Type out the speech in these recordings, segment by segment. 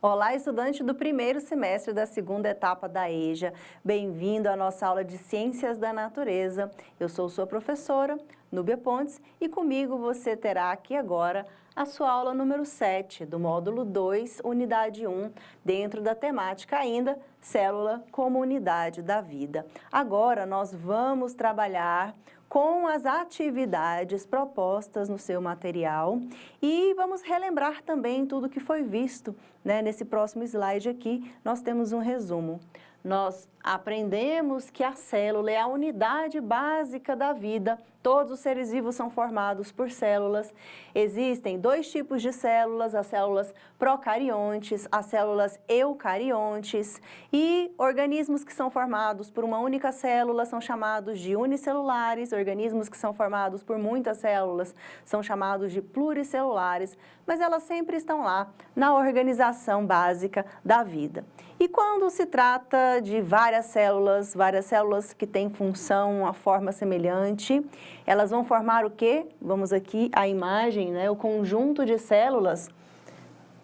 Olá, estudante do primeiro semestre da segunda etapa da EJA. Bem-vindo à nossa aula de Ciências da Natureza. Eu sou sua professora, Núbia Pontes, e comigo você terá aqui agora a sua aula número 7 do módulo 2, unidade 1, dentro da temática ainda Célula como Unidade da Vida. Agora nós vamos trabalhar com as atividades propostas no seu material e vamos relembrar também tudo que foi visto, né? Nesse próximo slide aqui, nós temos um resumo. Nós aprendemos que a célula é a unidade básica da vida. Todos os seres vivos são formados por células. Existem dois tipos de células, as células procariontes, as células eucariontes. E organismos que são formados por uma única célula são chamados de unicelulares. Organismos que são formados por muitas células são chamados de pluricelulares. Mas elas sempre estão lá na organização básica da vida. E quando se trata de várias células que têm função, uma forma semelhante, elas vão formar o quê? Vamos aqui a imagem, né? O conjunto de células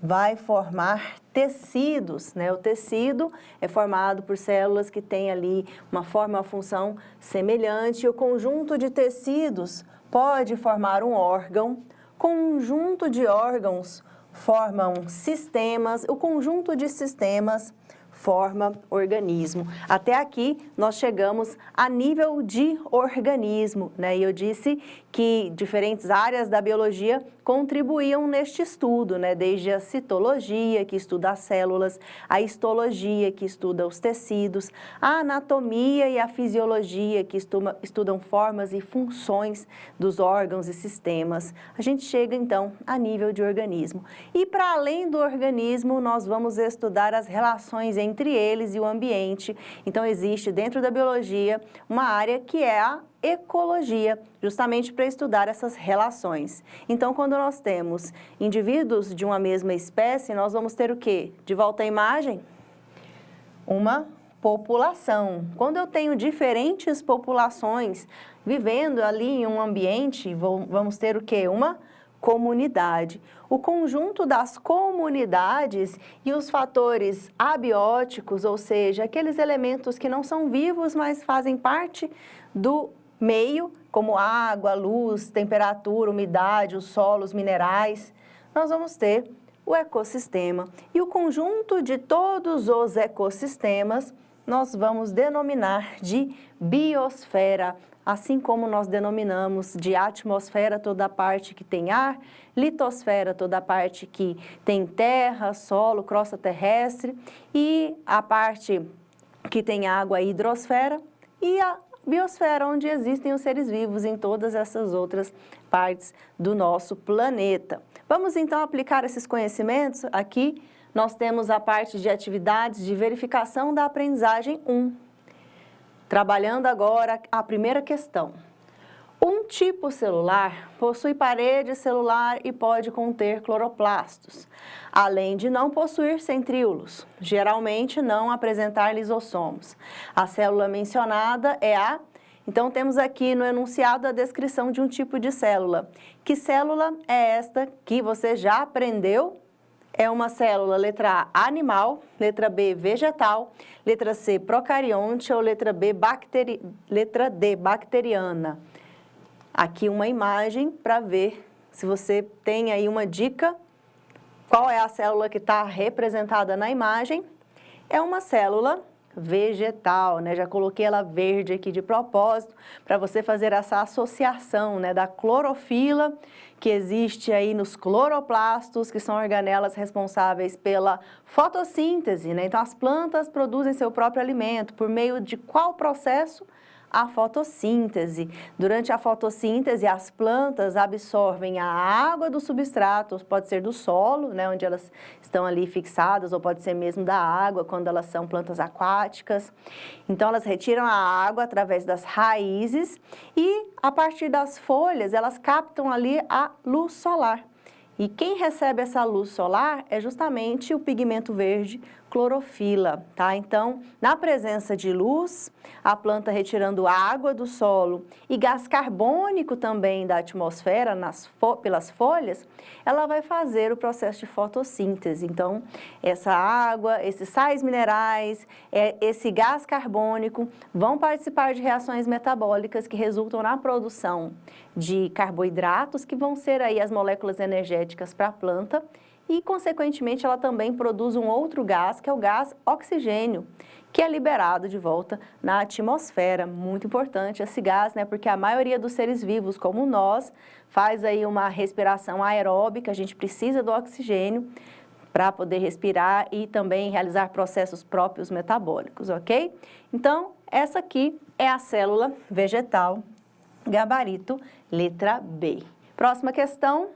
vai formar tecidos, né? O tecido é formado por células que têm ali uma forma, uma função semelhante. O conjunto de tecidos pode formar um órgão. Conjunto de órgãos formam sistemas. O conjunto de sistemas forma organismo. Até aqui nós chegamos a nível de organismo, né? E eu disse que diferentes áreas da biologia contribuíam neste estudo, né? Desde a citologia, que estuda as células, a histologia, que estuda os tecidos, a anatomia e a fisiologia, que estudam formas e funções dos órgãos e sistemas. A gente chega então a nível de organismo. E para além do organismo, nós vamos estudar as relações entre eles e o ambiente. Então existe dentro da biologia uma área que é a ecologia, justamente para estudar essas relações. Então, quando nós temos indivíduos de uma mesma espécie, nós vamos ter o quê? De volta à imagem? Uma população. Quando eu tenho diferentes populações vivendo ali em um ambiente, vamos ter o quê? Uma comunidade. O conjunto das comunidades e os fatores abióticos, ou seja, aqueles elementos que não são vivos, mas fazem parte do meio, como água, luz, temperatura, umidade, os solos, minerais, nós vamos ter o ecossistema. E o conjunto de todos os ecossistemas nós vamos denominar de biosfera, assim como nós denominamos de atmosfera toda a parte que tem ar, litosfera toda a parte que tem terra, solo, crosta terrestre, e a parte que tem água, a hidrosfera, e a biosfera, onde existem os seres vivos em todas essas outras partes do nosso planeta. Vamos então aplicar esses conhecimentos. Aqui nós temos a parte de atividades de verificação da aprendizagem 1. Trabalhando agora a primeira questão. Um tipo celular possui parede celular e pode conter cloroplastos, além de não possuir centríolos, geralmente não apresentar lisossomos. A célula mencionada é a... Então, temos aqui no enunciado a descrição de um tipo de célula. Que célula é esta que você já aprendeu? É uma célula, letra A, animal, letra B, vegetal, letra C, procarionte ou letra D, bacteriana. Aqui uma imagem para ver se você tem aí uma dica. Qual é a célula que está representada na imagem? É uma célula vegetal, né? Já coloquei ela verde aqui de propósito para você fazer essa associação, né, da clorofila que existe aí nos cloroplastos, que são organelas responsáveis pela fotossíntese, né? Então as plantas produzem seu próprio alimento por meio de qual processo? A fotossíntese. Durante a fotossíntese, as plantas absorvem a água do substrato, pode ser do solo, né, onde elas estão ali fixadas, ou pode ser mesmo da água, quando elas são plantas aquáticas. Então, elas retiram a água através das raízes e, a partir das folhas, elas captam ali a luz solar. E quem recebe essa luz solar é justamente o pigmento verde, clorofila, tá? Então, na presença de luz, a planta retirando água do solo e gás carbônico também da atmosfera pelas folhas, ela vai fazer o processo de fotossíntese. Então, essa água, esses sais minerais, esse gás carbônico vão participar de reações metabólicas que resultam na produção de carboidratos, que vão ser aí as moléculas energéticas para a planta, e, consequentemente, ela também produz um outro gás, que é o gás oxigênio, que é liberado de volta na atmosfera. Muito importante esse gás, né? Porque a maioria dos seres vivos, como nós, faz aí uma respiração aeróbica, a gente precisa do oxigênio para poder respirar e também realizar processos próprios metabólicos, ok? Então, essa aqui é a célula vegetal, gabarito, letra B. Próxima questão.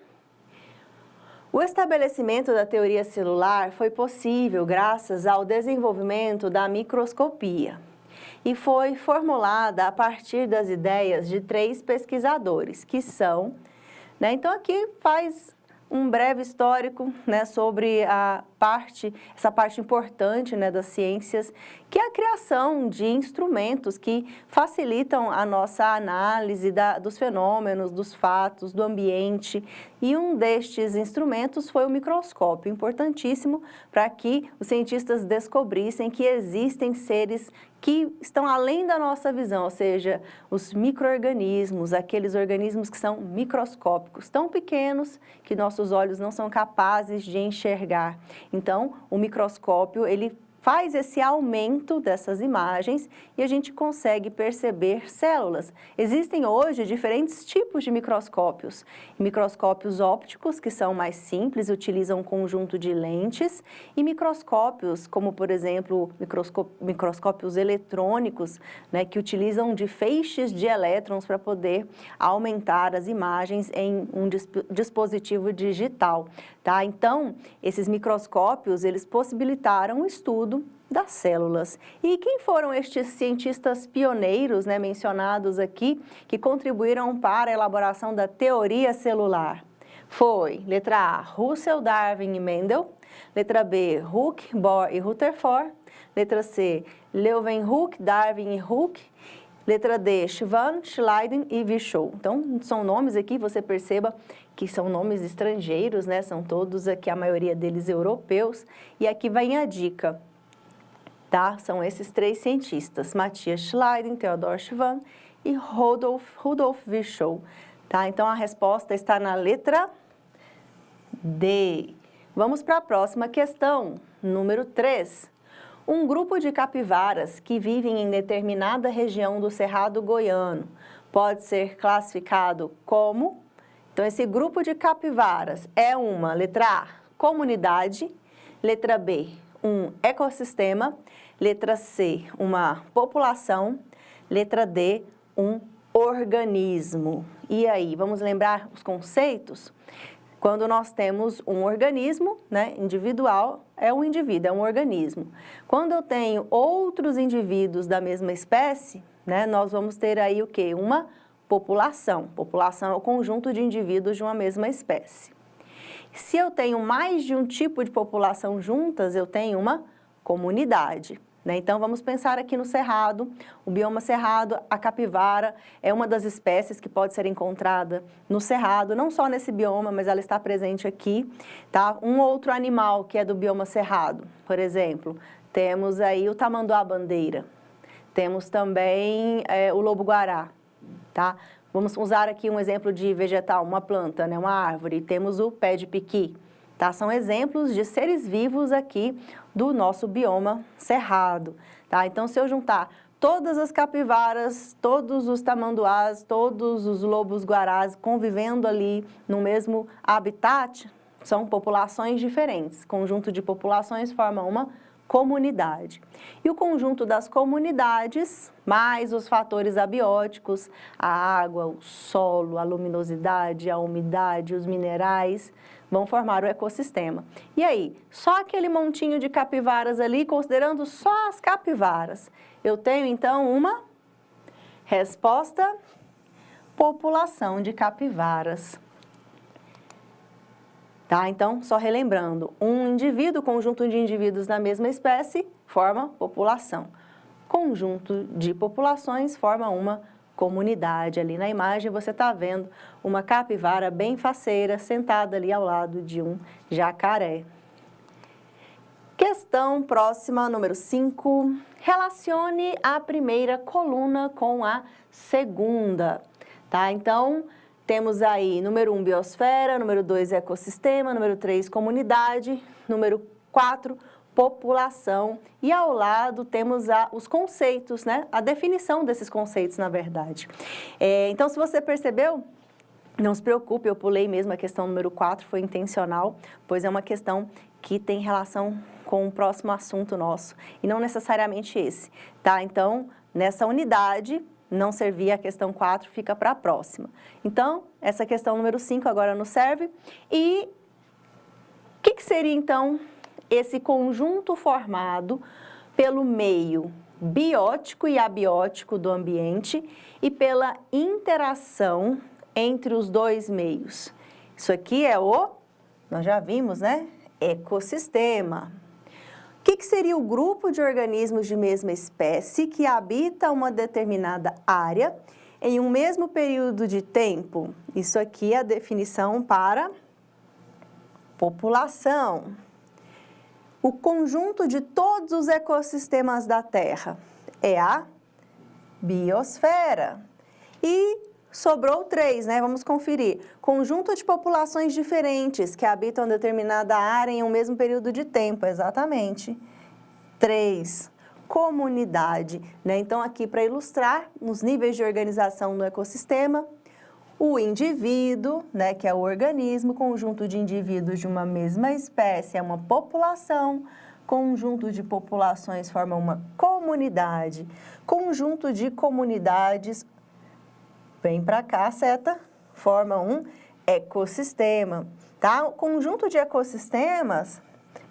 O estabelecimento da teoria celular foi possível graças ao desenvolvimento da microscopia e foi formulada a partir das ideias de 3 pesquisadores, que são, né, então aqui faz um breve histórico, né, sobre essa parte importante, né, das ciências, que é a criação de instrumentos que facilitam a nossa análise dos fenômenos, dos fatos, do ambiente. E um destes instrumentos foi o microscópio, importantíssimo para que os cientistas descobrissem que existem seres que estão além da nossa visão, ou seja, os micro-organismos, aqueles organismos que são microscópicos, tão pequenos que nossos olhos não são capazes de enxergar. Então, o microscópio, ele faz esse aumento dessas imagens e a gente consegue perceber células. Existem hoje diferentes tipos de microscópios. Microscópios ópticos, que são mais simples, utilizam um conjunto de lentes, e microscópios, como por exemplo, microscópios eletrônicos, né, que utilizam de feixes de elétrons para poder aumentar as imagens em um dispositivo digital. Tá? Então, esses microscópios, eles possibilitaram o estudo das células. E quem foram estes cientistas pioneiros, né, mencionados aqui, que contribuíram para a elaboração da teoria celular? Foi, letra A, Russell, Darwin e Mendel, letra B, Hooke, Bohr e Rutherford, letra C, Leeuwenhoek, Darwin e Hooke, letra D, Schwann, Schleiden e Virchow. Então, são nomes aqui, você perceba que são nomes estrangeiros, né? São todos aqui, a maioria deles europeus. E aqui vem a dica, tá? São esses 3 cientistas, Matthias Schleiden, Theodor Schwann e Rudolf Virchow, tá? Então, a resposta está na letra D. Vamos para a próxima questão, número 3. Um grupo de capivaras que vivem em determinada região do Cerrado Goiano pode ser classificado como... Então, esse grupo de capivaras é uma, letra A, comunidade, letra B, um ecossistema, letra C, uma população, letra D, um organismo. E aí, vamos lembrar os conceitos? Quando nós temos um organismo, né, individual, é um indivíduo, é um organismo. Quando eu tenho outros indivíduos da mesma espécie, né, nós vamos ter aí o quê? Uma população. População é o conjunto de indivíduos de uma mesma espécie. Se eu tenho mais de um tipo de população juntas, eu tenho uma comunidade. Né? Então, vamos pensar aqui no cerrado, o bioma cerrado, a capivara é uma das espécies que pode ser encontrada no cerrado, não só nesse bioma, mas ela está presente aqui, tá? Um outro animal que é do bioma cerrado, por exemplo, temos aí o tamanduá-bandeira, temos também o lobo-guará, tá? Vamos usar aqui um exemplo de vegetal, uma planta, né? Uma árvore, temos o pé de piqui. Tá? São exemplos de seres vivos aqui do nosso bioma cerrado. Tá? Então, se eu juntar todas as capivaras, todos os tamanduás, todos os lobos-guarás convivendo ali no mesmo habitat, são populações diferentes. Conjunto de populações forma uma comunidade. E o conjunto das comunidades, mais os fatores abióticos, a água, o solo, a luminosidade, a umidade, os minerais, vão formar o ecossistema. E aí, só aquele montinho de capivaras ali, considerando só as capivaras, eu tenho então uma resposta: população de capivaras. Tá? Então, só relembrando, um indivíduo, conjunto de indivíduos da mesma espécie, forma população. Conjunto de populações forma uma comunidade. Ali na imagem você está vendo uma capivara bem faceira sentada ali ao lado de um jacaré. Questão próxima, número 5. Relacione a primeira coluna com a segunda. Tá? Então, temos aí número 1, biosfera, número 2, ecossistema, número 3, comunidade, número 4, população. E ao lado temos os conceitos, né? A definição desses conceitos, na verdade. Então, se você percebeu, não se preocupe, eu pulei mesmo a questão número 4, foi intencional, pois é uma questão que tem relação com o próximo assunto nosso, e não necessariamente esse, tá? Então, nessa unidade, não servia a questão 4, fica para a próxima. Então, essa questão número 5 agora nos serve. E o que seria, então, esse conjunto formado pelo meio biótico e abiótico do ambiente e pela interação entre os dois meios? Isso aqui é nós já vimos, né? Ecossistema. O que seria o grupo de organismos de mesma espécie que habita uma determinada área em um mesmo período de tempo? Isso aqui é a definição para população. O conjunto de todos os ecossistemas da Terra é a biosfera. E sobrou 3, né? Vamos conferir. Conjunto de populações diferentes que habitam determinada área em um mesmo período de tempo, exatamente. 3, comunidade, né? Então, aqui para ilustrar, nos níveis de organização do ecossistema, o indivíduo, né, que é o organismo, conjunto de indivíduos de uma mesma espécie é uma população, conjunto de populações forma uma comunidade, conjunto de comunidades, vem para cá, seta, forma um ecossistema, tá? O conjunto de ecossistemas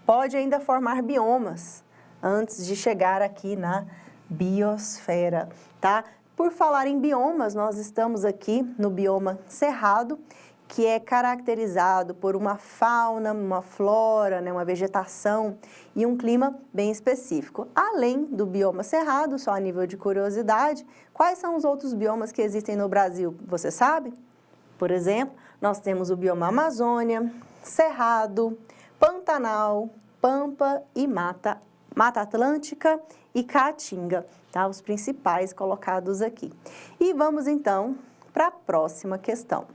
pode ainda formar biomas antes de chegar aqui na biosfera, tá? Por falar em biomas, nós estamos aqui no bioma cerrado, que é caracterizado por uma fauna, uma flora, né, uma vegetação e um clima bem específico. Além do bioma cerrado, só a nível de curiosidade, quais são os outros biomas que existem no Brasil? Você sabe? Por exemplo, nós temos o bioma Amazônia, Cerrado, Pantanal, Pampa e Mata Atlântica e Caatinga, tá? Os principais colocados aqui. E vamos então para a próxima questão.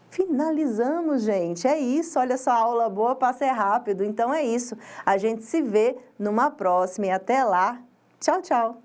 Finalizamos, gente. É isso. Olha só, aula boa, passei rápido. Então é isso. A gente se vê numa próxima e até lá. Tchau, tchau.